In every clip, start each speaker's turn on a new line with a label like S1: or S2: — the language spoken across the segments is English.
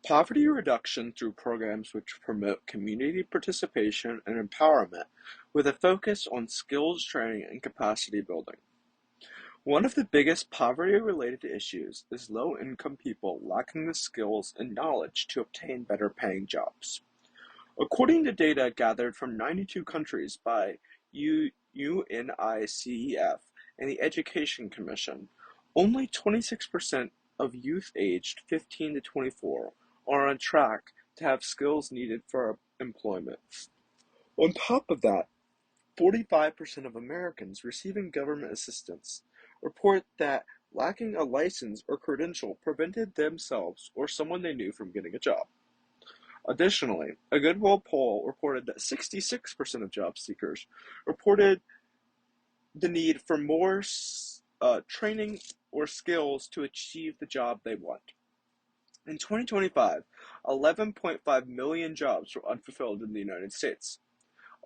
S1: Poverty reduction through programs which promote community participation and empowerment with a focus on skills training and capacity building. One of the biggest poverty-related issues is low-income people lacking the skills and knowledge to obtain better-paying jobs. According to data gathered from 92 countries by UNICEF and the Education Commission, only 26% of youth aged 15 to 24 are on track to have skills needed for employment. On top of that, 45% of Americans receiving government assistance report that lacking a license or credential prevented themselves or someone they knew from getting a job. Additionally, a Goodwill poll reported that 66% of job seekers reported the need for more training or skills to achieve the job they want. In 2025, 11.5 million jobs were unfulfilled in the United States.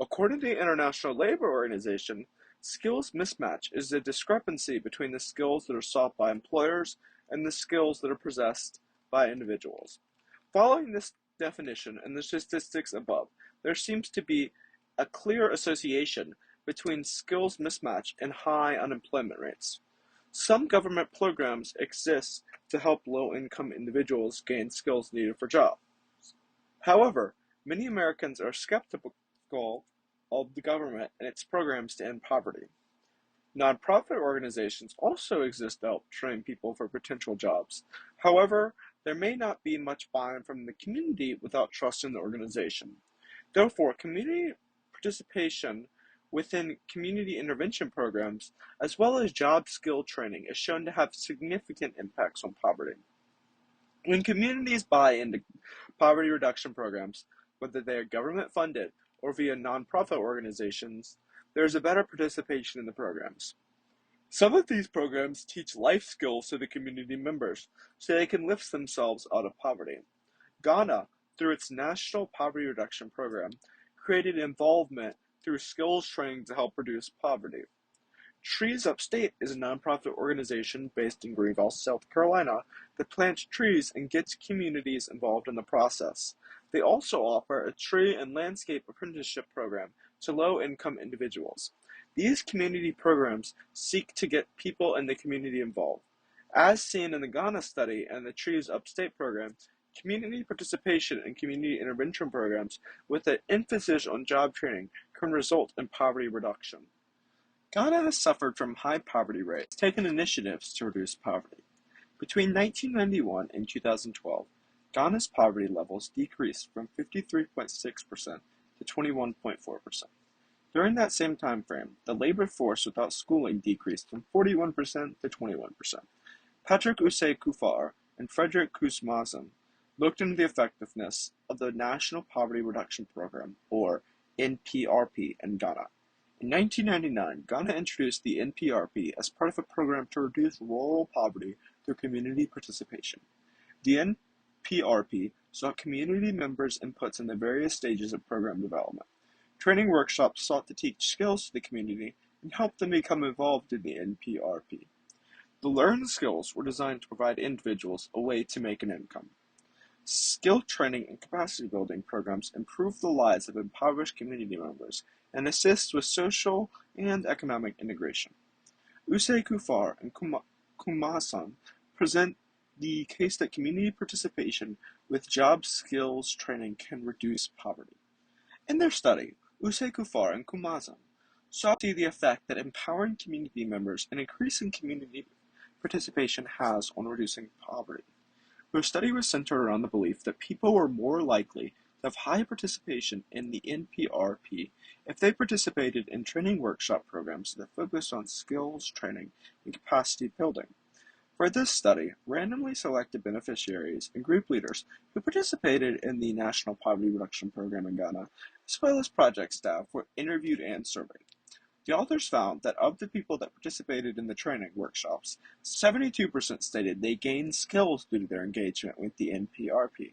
S1: According to the International Labor Organization, skills mismatch is the discrepancy between the skills that are sought by employers and the skills that are possessed by individuals. Following this definition and the statistics above, there seems to be a clear association between skills mismatch and high unemployment rates. Some government programs exist to help low-income individuals gain skills needed for jobs. However, many Americans are skeptical of the government and its programs to end poverty. Nonprofit organizations also exist to help train people for potential jobs. However, there may not be much buy-in from the community without trust in the organization. Therefore, community participation within community intervention programs, as well as job skill training, is shown to have significant impacts on poverty. When communities buy into poverty reduction programs, whether they are government funded or via nonprofit organizations, there is a better participation in the programs. Some of these programs teach life skills to the community members so they can lift themselves out of poverty. Ghana, through its National Poverty Reduction Program, created involvement through skills training to help reduce poverty. Trees Upstate is a nonprofit organization based in Greenville, South Carolina, that plants trees and gets communities involved in the process. They also offer a tree and landscape apprenticeship program to low-income individuals. These community programs seek to get people in the community involved. As seen in the Ghana study and the Trees Upstate program, community participation in community intervention programs with an emphasis on job training can result in poverty reduction. Ghana has suffered from high poverty rates, taken initiatives to reduce poverty. Between 1991 and 2012, Ghana's poverty levels decreased from 53.6% to 21.4%. During that same time frame, the labor force without schooling decreased from 41% to 21%. Patrick Usei Kufar and Frederick Kusmazan looked into the effectiveness of the National Poverty Reduction Program, or NPRP, in Ghana. In 1999, Ghana introduced the NPRP as part of a program to reduce rural poverty through community participation. The NPRP sought community members' inputs in the various stages of program development. Training workshops sought to teach skills to the community and help them become involved in the NPRP. The learned skills were designed to provide individuals a way to make an income. Skill training and capacity building programs improve the lives of impoverished community members and assist with social and economic integration. Usei Kufar and Kumasan present the case that community participation with job skills training can reduce poverty. In their study, Usei Kufar and Kumasan sought to see the effect that empowering community members and increasing community participation has on reducing poverty. Their study was centered around the belief that people were more likely to have high participation in the NPRP if they participated in training workshop programs that focused on skills training and capacity building. For this study, randomly selected beneficiaries and group leaders who participated in the National Poverty Reduction Program in Ghana, as well as project staff, were interviewed and surveyed. The authors found that of the people that participated in the training workshops, 72% stated they gained skills due to their engagement with the NPRP.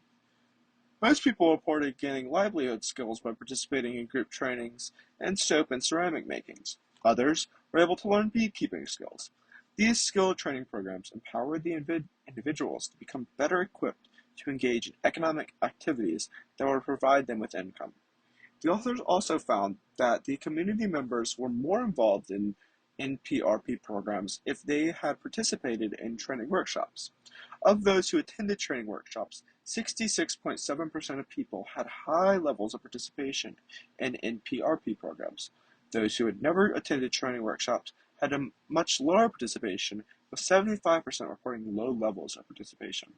S1: Most people reported gaining livelihood skills by participating in group trainings and soap and ceramic makings. Others were able to learn beekeeping skills. These skill training programs empowered the individuals to become better equipped to engage in economic activities that would provide them with income. The authors also found that the community members were more involved in NPRP programs if they had participated in training workshops. Of those who attended training workshops, 66.7% of people had high levels of participation in NPRP programs. Those who had never attended training workshops had a much lower participation, with 75% reporting low levels of participation.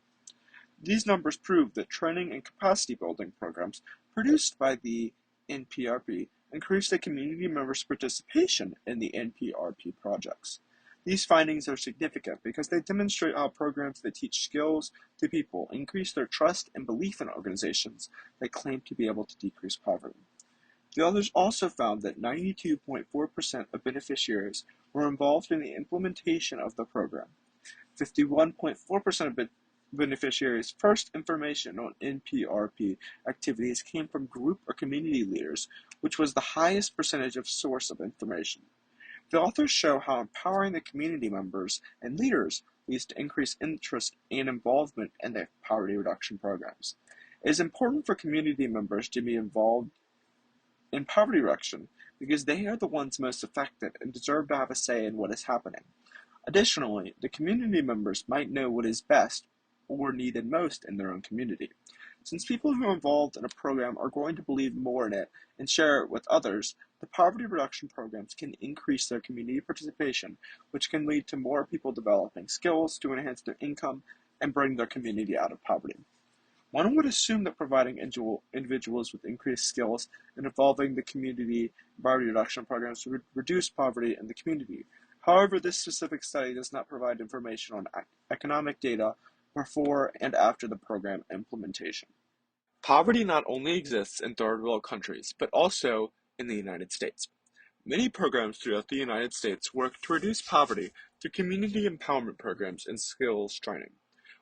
S1: These numbers prove that training and capacity building programs produced by the NPRP increase the community members' participation in the NPRP projects. These findings are significant because they demonstrate how programs that teach skills to people increase their trust and belief in organizations that claim to be able to decrease poverty. The authors also found that 92.4% of beneficiaries were involved in the implementation of the program. 51.4% of beneficiaries' first information on NPRP activities came from group or community leaders, which was the highest percentage of source of information. The authors show how empowering the community members and leaders leads to increased interest and involvement in the poverty reduction programs. It is important for community members to be involved in poverty reduction because they are the ones most affected and deserve to have a say in what is happening. Additionally, the community members might know what is best or needed most in their own community. Since people who are involved in a program are going to believe more in it and share it with others, the poverty reduction programs can increase their community participation, which can lead to more people developing skills to enhance their income and bring their community out of poverty. One would assume that providing individuals with increased skills and involving the community in poverty reduction programs would reduce poverty in the community. However, this specific study does not provide information on economic data before and after the program implementation. Poverty not only exists in third world countries, but also in the United States. Many programs throughout the United States work to reduce poverty through community empowerment programs and skills training.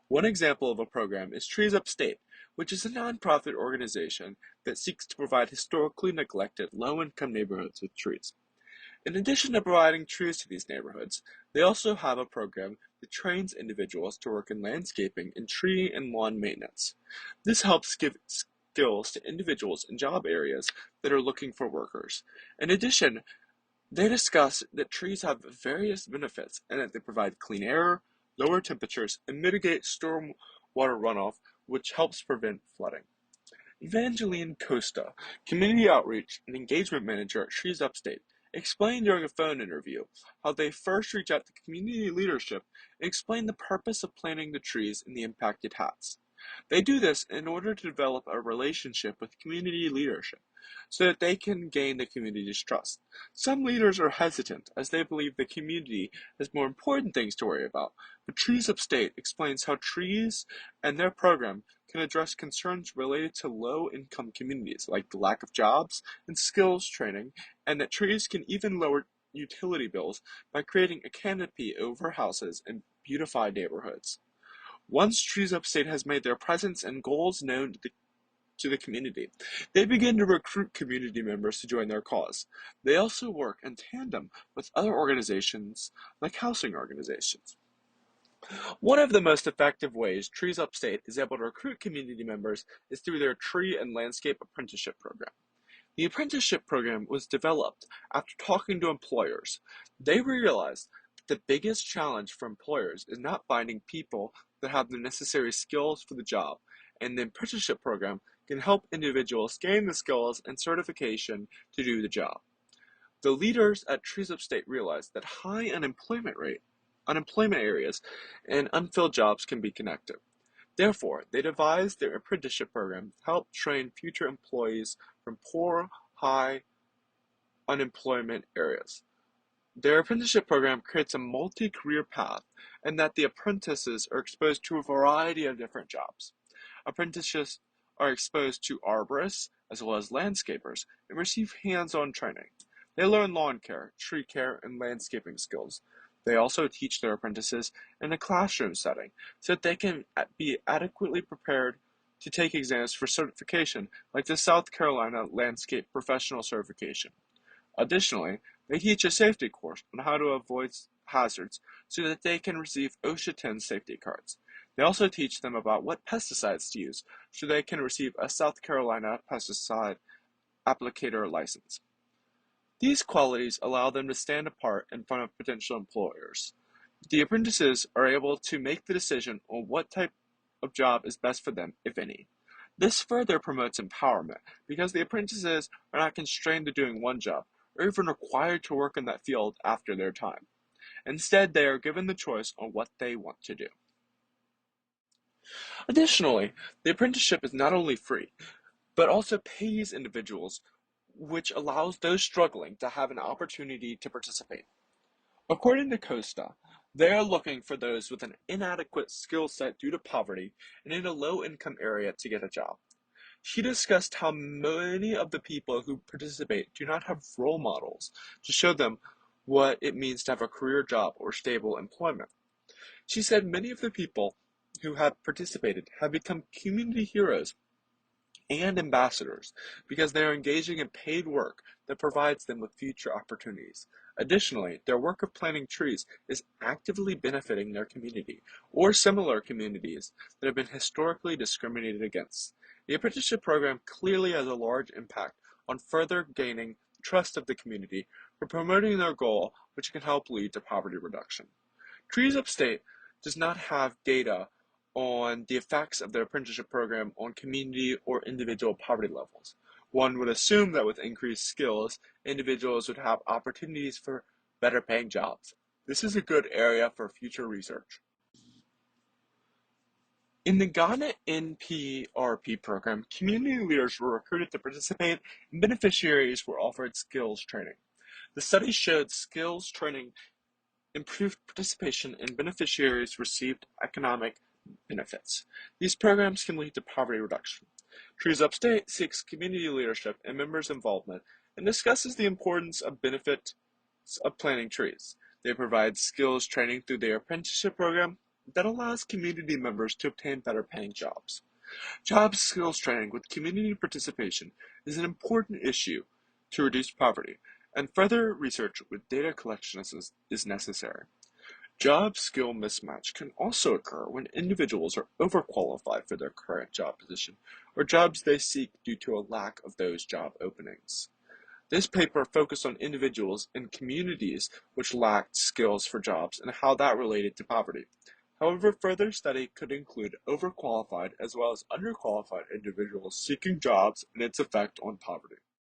S1: One example of a program is Trees Upstate, which is a nonprofit organization that seeks to provide historically neglected low-income neighborhoods with trees. In addition to providing trees to these neighborhoods, they also have a program that trains individuals to work in landscaping and tree and lawn maintenance. This helps give skills to individuals in job areas that are looking for workers. In addition, they discuss that trees have various benefits and that they provide clean air, lower temperatures, and mitigate storm water runoff, which helps prevent flooding. Evangeline Costa, Community Outreach and Engagement Manager at Trees Upstate, explained during a phone interview how they first reach out to community leadership and explain the purpose of planting the trees in the impacted hats. They do this in order to develop a relationship with community leadership so that they can gain the community's trust. Some leaders are hesitant as they believe the community has more important things to worry about, but Trees Upstate explains how trees and their program can address concerns related to low-income communities like the lack of jobs and skills training, and that trees can even lower utility bills by creating a canopy over houses and beautify neighborhoods. Once Trees Upstate has made their presence and goals known to the community, they begin to recruit community members to join their cause. They also work in tandem with other organizations like housing organizations. One of the most effective ways Trees Upstate is able to recruit community members is through their tree and landscape apprenticeship program. The apprenticeship program was developed after talking to employers. They realized that the biggest challenge for employers is not finding people that have the necessary skills for the job, and the apprenticeship program can help individuals gain the skills and certification to do the job. The leaders at Trees Upstate realized that high unemployment areas and unfilled jobs can be connected. Therefore, they devised their apprenticeship program to help train future employees from poor, high unemployment areas. Their apprenticeship program creates a multi-career path in that the apprentices are exposed to a variety of different jobs. Apprentices are exposed to arborists as well as landscapers and receive hands-on training. They learn lawn care, tree care, and landscaping skills. They also teach their apprentices in a classroom setting so that they can be adequately prepared to take exams for certification like the South Carolina Landscape Professional Certification. Additionally, they teach a safety course on how to avoid hazards so that they can receive OSHA 10 safety cards. They also teach them about what pesticides to use so they can receive a South Carolina pesticide applicator license. These qualities allow them to stand apart in front of potential employers. The apprentices are able to make the decision on what type of job is best for them, if any. This further promotes empowerment because the apprentices are not constrained to doing one job or even required to work in that field after their time. Instead, they are given the choice on what they want to do. Additionally, the apprenticeship is not only free, but also pays individuals, which allows those struggling to have an opportunity to participate. According to Costa, they are looking for those with an inadequate skill set due to poverty and in a low income area to get a job. She discussed how many of the people who participate do not have role models to show them what it means to have a career job or stable employment. She said many of the people who have participated have become community heroes and ambassadors because they are engaging in paid work that provides them with future opportunities. Additionally, their work of planting trees is actively benefiting their community or similar communities that have been historically discriminated against. The apprenticeship program clearly has a large impact on further gaining trust of the community for promoting their goal, which can help lead to poverty reduction. Trees Upstate does not have data on the effects of the apprenticeship program on community or individual poverty levels. One would assume that with increased skills, individuals would have opportunities for better paying jobs. This is a good area for future research. In the Ghana NPRP program, community leaders were recruited to participate and beneficiaries were offered skills training. The study showed skills training improved participation and beneficiaries received economic benefits. These programs can lead to poverty reduction. Trees Upstate seeks community leadership and members' involvement and discusses the importance of benefits of planting trees. They provide skills training through their apprenticeship program that allows community members to obtain better paying jobs. Job skills training with community participation is an important issue to reduce poverty, and further research with data collection is necessary. Job skill mismatch can also occur when individuals are overqualified for their current job position or jobs they seek due to a lack of those job openings. This paper focused on individuals in communities which lacked skills for jobs and how that related to poverty. However, further study could include overqualified as well as underqualified individuals seeking jobs and its effect on poverty.